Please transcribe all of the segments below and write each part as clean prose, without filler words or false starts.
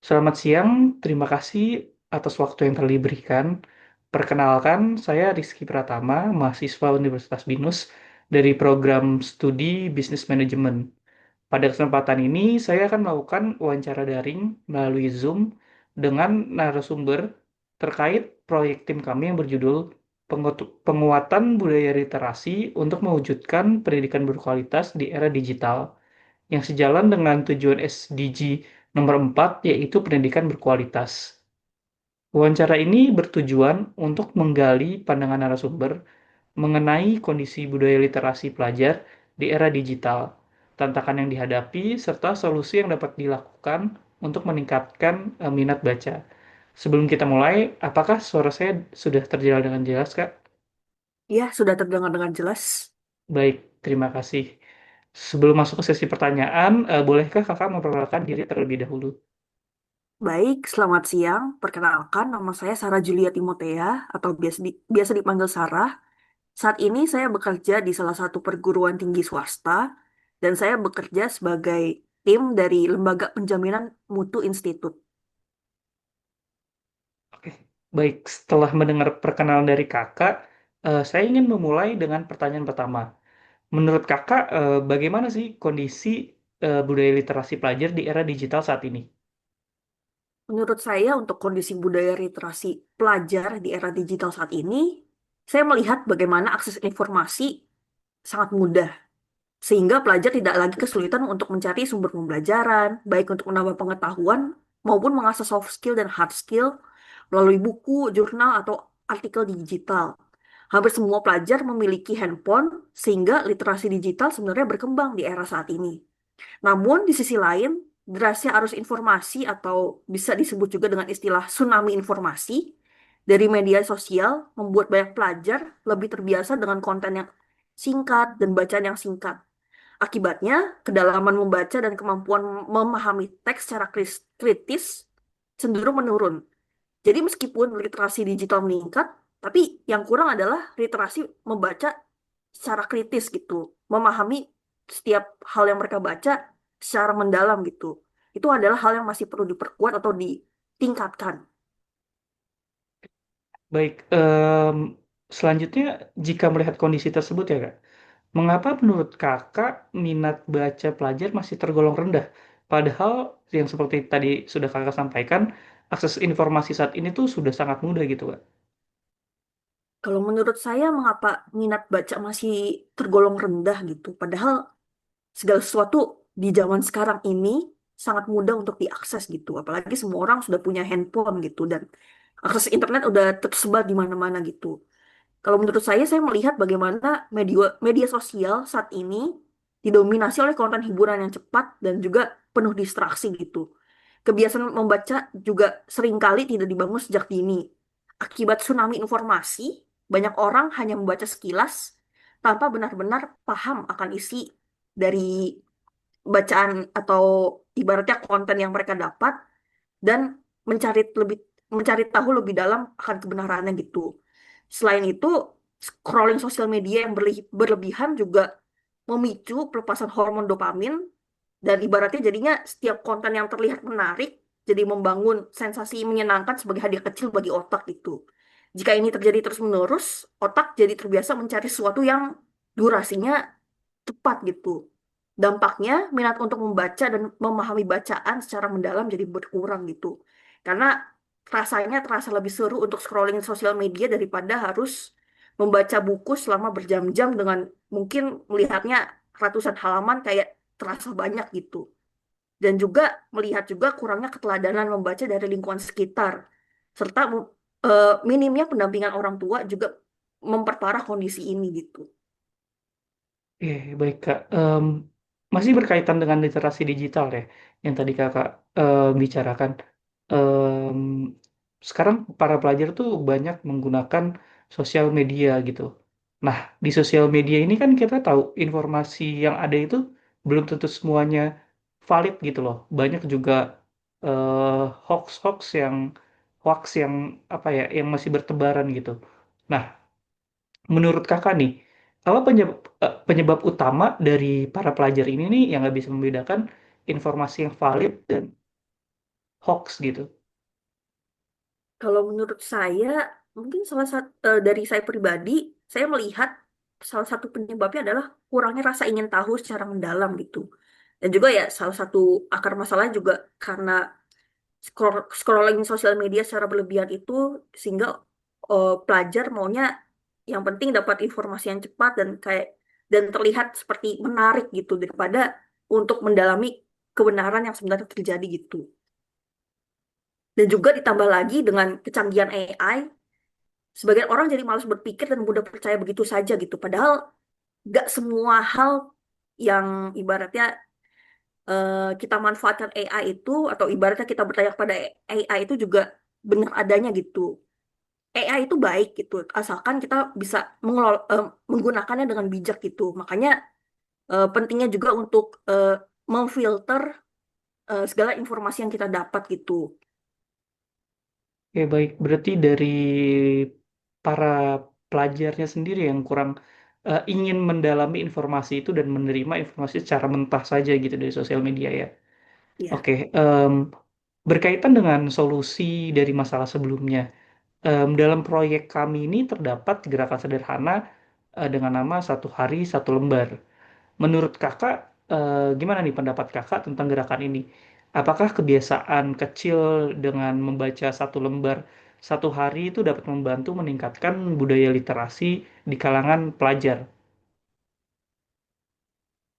Selamat siang, terima kasih atas waktu yang telah diberikan. Perkenalkan, saya Rizky Pratama, mahasiswa Universitas BINUS dari program studi Business Management. Pada kesempatan ini, saya akan melakukan wawancara daring melalui Zoom dengan narasumber terkait proyek tim kami yang berjudul Penguatan Budaya Literasi untuk Mewujudkan Pendidikan Berkualitas di Era Digital yang sejalan dengan tujuan SDG nomor 4 yaitu pendidikan berkualitas. Wawancara ini bertujuan untuk menggali pandangan narasumber mengenai kondisi budaya literasi pelajar di era digital, tantangan yang dihadapi, serta solusi yang dapat dilakukan untuk meningkatkan minat baca. Sebelum kita mulai, apakah suara saya sudah terdengar dengan jelas, Kak? Ya, sudah terdengar dengan jelas. Baik, terima kasih. Sebelum masuk ke sesi pertanyaan, bolehkah Kakak memperkenalkan diri terlebih dahulu? Baik, selamat siang. Perkenalkan, nama saya Sarah Julia Timotea atau biasa dipanggil Sarah. Saat ini saya bekerja di salah satu perguruan tinggi swasta dan saya bekerja sebagai tim dari Lembaga Penjaminan Mutu Institute. Oke, baik. Setelah mendengar perkenalan dari kakak, saya ingin memulai dengan pertanyaan pertama. Menurut kakak, bagaimana sih kondisi budaya literasi pelajar di era digital saat ini? Menurut saya, untuk kondisi budaya literasi pelajar di era digital saat ini, saya melihat bagaimana akses informasi sangat mudah. Sehingga pelajar tidak lagi kesulitan untuk mencari sumber pembelajaran, baik untuk menambah pengetahuan maupun mengasah soft skill dan hard skill melalui buku, jurnal, atau artikel digital. Hampir semua pelajar memiliki handphone, sehingga literasi digital sebenarnya berkembang di era saat ini. Namun, di sisi lain, derasnya arus informasi atau bisa disebut juga dengan istilah tsunami informasi dari media sosial membuat banyak pelajar lebih terbiasa dengan konten yang singkat dan bacaan yang singkat. Akibatnya, kedalaman membaca dan kemampuan memahami teks secara kritis cenderung menurun. Jadi meskipun literasi digital meningkat, tapi yang kurang adalah literasi membaca secara kritis gitu. Memahami setiap hal yang mereka baca secara mendalam gitu. Itu adalah hal yang masih perlu diperkuat atau ditingkatkan. Baik, selanjutnya jika melihat kondisi tersebut ya kak, mengapa menurut kakak minat baca pelajar masih tergolong rendah? Padahal yang seperti tadi sudah kakak sampaikan, akses informasi saat ini tuh sudah sangat mudah gitu kak. Kalau menurut saya, mengapa minat baca masih tergolong rendah gitu? Padahal segala sesuatu di zaman sekarang ini sangat mudah untuk diakses gitu. Apalagi semua orang sudah punya handphone gitu dan akses internet udah tersebar di mana-mana gitu. Kalau menurut saya melihat bagaimana media media sosial saat ini didominasi oleh konten hiburan yang cepat dan juga penuh distraksi gitu. Kebiasaan membaca juga seringkali tidak dibangun sejak dini. Akibat tsunami informasi, banyak orang hanya membaca sekilas tanpa benar-benar paham akan isi dari bacaan atau ibaratnya konten yang mereka dapat dan mencari lebih mencari tahu lebih dalam akan kebenarannya gitu. Selain itu, scrolling sosial media yang berlebihan juga memicu pelepasan hormon dopamin dan ibaratnya jadinya setiap konten yang terlihat menarik jadi membangun sensasi menyenangkan sebagai hadiah kecil bagi otak gitu. Jika ini terjadi terus-menerus, otak jadi terbiasa mencari sesuatu yang durasinya cepat gitu. Dampaknya, minat untuk membaca dan memahami bacaan secara mendalam jadi berkurang gitu. Karena rasanya terasa lebih seru untuk scrolling sosial media daripada harus membaca buku selama berjam-jam dengan mungkin melihatnya ratusan halaman kayak terasa banyak gitu. Dan juga melihat juga kurangnya keteladanan membaca dari lingkungan sekitar. Serta minimnya pendampingan orang tua juga memperparah kondisi ini gitu. Baik Kak. Masih berkaitan dengan literasi digital ya, yang tadi Kakak bicarakan. Em, Sekarang para pelajar tuh banyak menggunakan sosial media gitu. Nah, di sosial media ini kan kita tahu informasi yang ada itu belum tentu semuanya valid gitu loh. Banyak juga hoax-hoax yang apa ya, yang masih bertebaran gitu. Nah, menurut kakak nih, apa penyebab utama dari para pelajar ini nih yang nggak bisa membedakan informasi yang valid dan hoax gitu? Kalau menurut saya, mungkin salah satu dari saya pribadi, saya melihat salah satu penyebabnya adalah kurangnya rasa ingin tahu secara mendalam gitu. Dan juga ya salah satu akar masalahnya juga karena scrolling sosial media secara berlebihan itu, sehingga pelajar maunya yang penting dapat informasi yang cepat dan kayak dan terlihat seperti menarik gitu daripada untuk mendalami kebenaran yang sebenarnya terjadi gitu. Dan juga ditambah lagi dengan kecanggihan AI, sebagian orang jadi malas berpikir dan mudah percaya begitu saja gitu. Padahal nggak semua hal yang ibaratnya kita manfaatkan AI itu atau ibaratnya kita bertanya kepada AI itu juga benar adanya gitu. AI itu baik gitu, asalkan kita bisa menggunakannya dengan bijak gitu. Makanya pentingnya juga untuk memfilter segala informasi yang kita dapat gitu. Oke, baik. Berarti dari para pelajarnya sendiri yang kurang ingin mendalami informasi itu dan menerima informasi secara mentah saja gitu dari sosial media ya. Ya, Oke, berkaitan dengan solusi dari masalah sebelumnya, dalam proyek kami ini terdapat gerakan sederhana dengan nama satu hari satu lembar. Menurut kakak, gimana nih pendapat kakak tentang gerakan ini? Apakah kebiasaan kecil dengan membaca satu lembar satu hari itu dapat membantu meningkatkan budaya literasi di kalangan pelajar?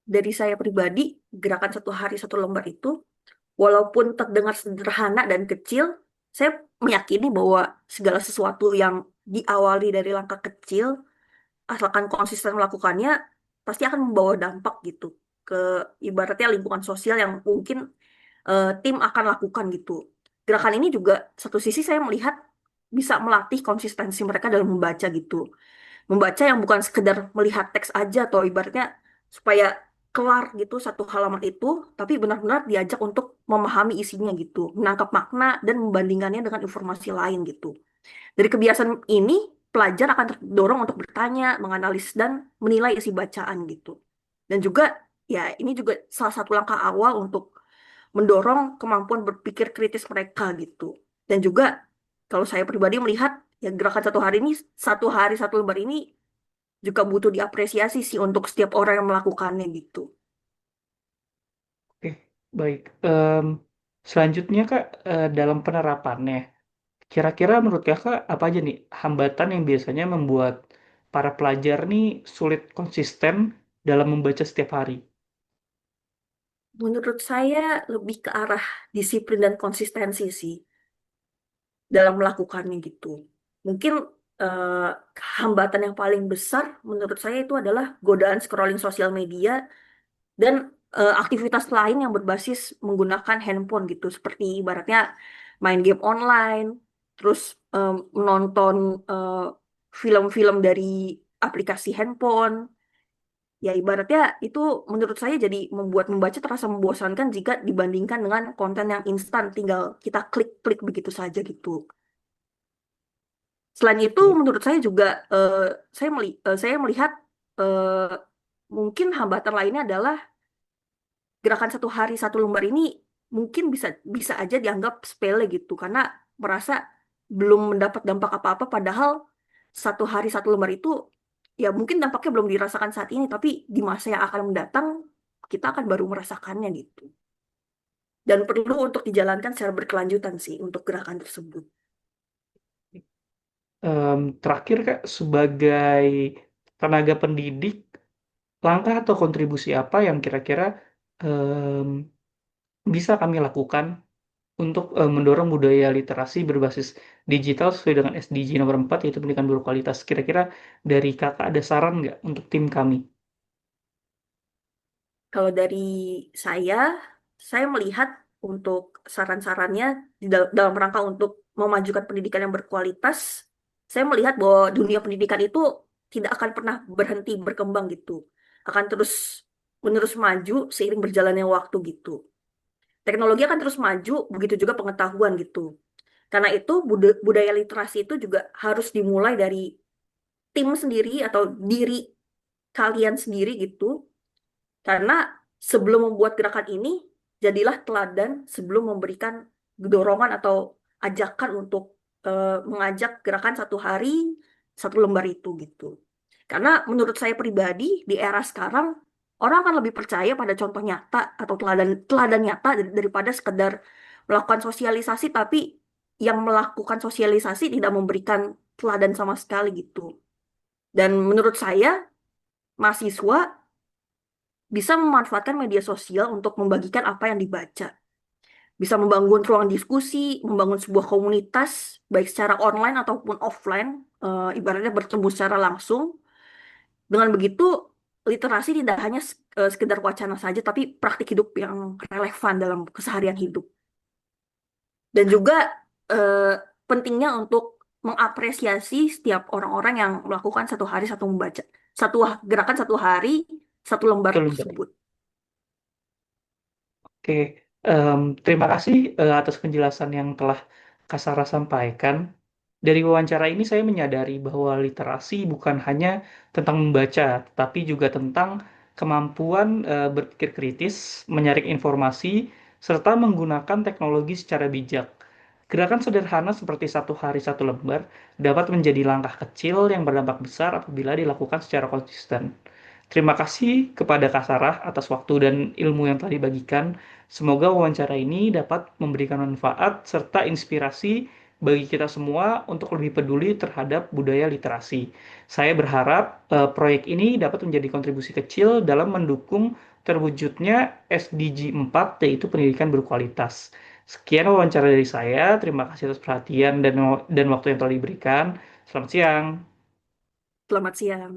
dari saya pribadi, gerakan satu hari satu lembar itu, walaupun terdengar sederhana dan kecil, saya meyakini bahwa segala sesuatu yang diawali dari langkah kecil, asalkan konsisten melakukannya, pasti akan membawa dampak gitu ke ibaratnya lingkungan sosial yang mungkin tim akan lakukan gitu. Gerakan ini juga satu sisi saya melihat bisa melatih konsistensi mereka dalam membaca gitu. Membaca yang bukan sekedar melihat teks aja atau ibaratnya supaya kelar gitu satu halaman itu, tapi benar-benar diajak untuk memahami isinya gitu, menangkap makna dan membandingkannya dengan informasi lain gitu. Dari kebiasaan ini, pelajar akan terdorong untuk bertanya, menganalisis, dan menilai isi bacaan gitu. Dan juga, ya ini juga salah satu langkah awal untuk mendorong kemampuan berpikir kritis mereka gitu. Dan juga, kalau saya pribadi melihat, ya gerakan satu hari satu lembar ini juga butuh diapresiasi sih untuk setiap orang yang melakukannya gitu. Oke, baik. Selanjutnya Kak, dalam penerapannya, kira-kira menurut kakak apa aja nih hambatan yang biasanya membuat para pelajar nih sulit konsisten dalam membaca setiap hari? Menurut saya lebih ke arah disiplin dan konsistensi sih dalam melakukannya gitu. Mungkin eh, hambatan yang paling besar menurut saya itu adalah godaan scrolling sosial media dan aktivitas lain yang berbasis menggunakan handphone gitu, seperti ibaratnya main game online, terus menonton eh, film-film dari aplikasi handphone. Ya ibaratnya itu menurut saya jadi membuat membaca terasa membosankan jika dibandingkan dengan konten yang instan, tinggal kita klik-klik begitu saja gitu. Selain itu, menurut saya juga saya melihat eh, mungkin hambatan lainnya adalah gerakan satu hari satu lembar ini mungkin bisa bisa aja dianggap sepele gitu karena merasa belum mendapat dampak apa-apa padahal satu hari satu lembar itu ya mungkin dampaknya belum dirasakan saat ini tapi di masa yang akan mendatang kita akan baru merasakannya gitu. Dan perlu untuk dijalankan secara berkelanjutan sih untuk gerakan tersebut. Terakhir Kak, sebagai tenaga pendidik, langkah atau kontribusi apa yang kira-kira em, bisa kami lakukan untuk mendorong budaya literasi berbasis digital sesuai dengan SDG nomor 4 yaitu pendidikan berkualitas. Kira-kira dari kakak ada saran nggak untuk tim kami? Kalau dari saya, saya melihat untuk saran-sarannya dalam rangka untuk memajukan pendidikan yang berkualitas, saya melihat bahwa dunia pendidikan itu tidak akan pernah berhenti berkembang gitu. Akan terus menerus maju seiring berjalannya waktu gitu. Teknologi akan terus maju, begitu juga pengetahuan gitu. Karena itu budaya literasi itu juga harus dimulai dari tim sendiri atau diri kalian sendiri gitu. Karena sebelum membuat gerakan ini, jadilah teladan sebelum memberikan dorongan atau ajakan untuk mengajak gerakan 1 hari 1 lembar itu gitu. Karena menurut saya pribadi di era sekarang orang akan lebih percaya pada contoh nyata atau teladan teladan nyata daripada sekedar melakukan sosialisasi tapi yang melakukan sosialisasi tidak memberikan teladan sama sekali gitu. Dan menurut saya mahasiswa bisa memanfaatkan media sosial untuk membagikan apa yang dibaca. Bisa membangun ruang diskusi, membangun sebuah komunitas, baik secara online ataupun offline, ibaratnya bertemu secara langsung. Dengan begitu, literasi tidak hanya sekedar wacana saja, tapi praktik hidup yang relevan dalam keseharian hidup. Dan juga eh, pentingnya untuk mengapresiasi setiap orang-orang yang melakukan 1 hari satu membaca. Gerakan 1 hari, 1 lembar Betul, Mbak. tersebut. Oke, terima kasih atas penjelasan yang telah Kak Sarah sampaikan. Dari wawancara ini saya menyadari bahwa literasi bukan hanya tentang membaca, tapi juga tentang kemampuan berpikir kritis, menyaring informasi, serta menggunakan teknologi secara bijak. Gerakan sederhana seperti 1 hari 1 lembar dapat menjadi langkah kecil yang berdampak besar apabila dilakukan secara konsisten. Terima kasih kepada Kak Sarah atas waktu dan ilmu yang telah dibagikan. Semoga wawancara ini dapat memberikan manfaat serta inspirasi bagi kita semua untuk lebih peduli terhadap budaya literasi. Saya berharap proyek ini dapat menjadi kontribusi kecil dalam mendukung terwujudnya SDG 4, yaitu pendidikan berkualitas. Sekian wawancara dari saya. Terima kasih atas perhatian dan waktu yang telah diberikan. Selamat siang. Selamat siang.